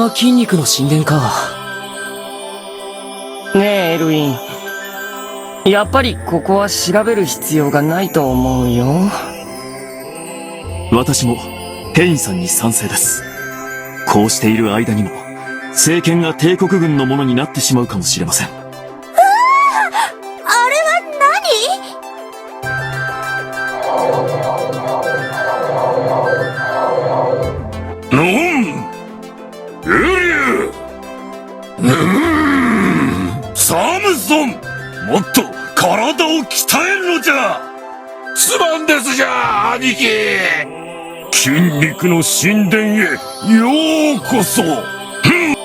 が筋肉の神殿か。ねえ、エルウィン。やっぱりここは調べる必要がないと思うよ。私もヘインさんに賛成です。こうしている間にも政権が帝国軍のものになってしまうかもしれません。あれは何？エリュー！サムソン！もっと体を鍛えるのじゃ！すまんですじゃ、兄貴！筋肉の神殿へようこそ！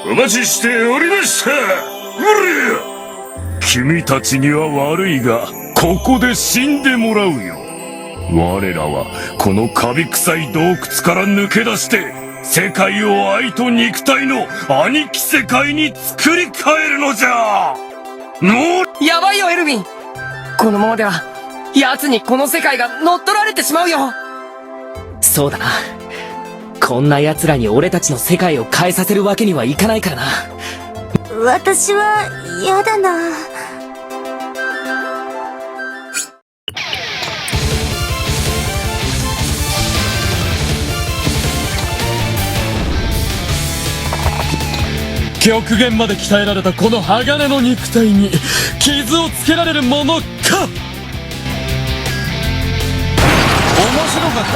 お待ちしておりました！君たちには悪いが、ここで死んでもらうよ。我らはこのカビ臭い洞窟から抜け出して、世界を愛と肉体の兄貴世界に作り変えるのじゃ。もうやばいよ、エルヴィン。このままでは、奴にこの世界が乗っ取られてしまうよ。そうだな。こんな奴らに俺たちの世界を変えさせるわけにはいかないからな。私は嫌だな。極限まで鍛えられたこの鋼の肉体に傷をつけられるものか。面白かった。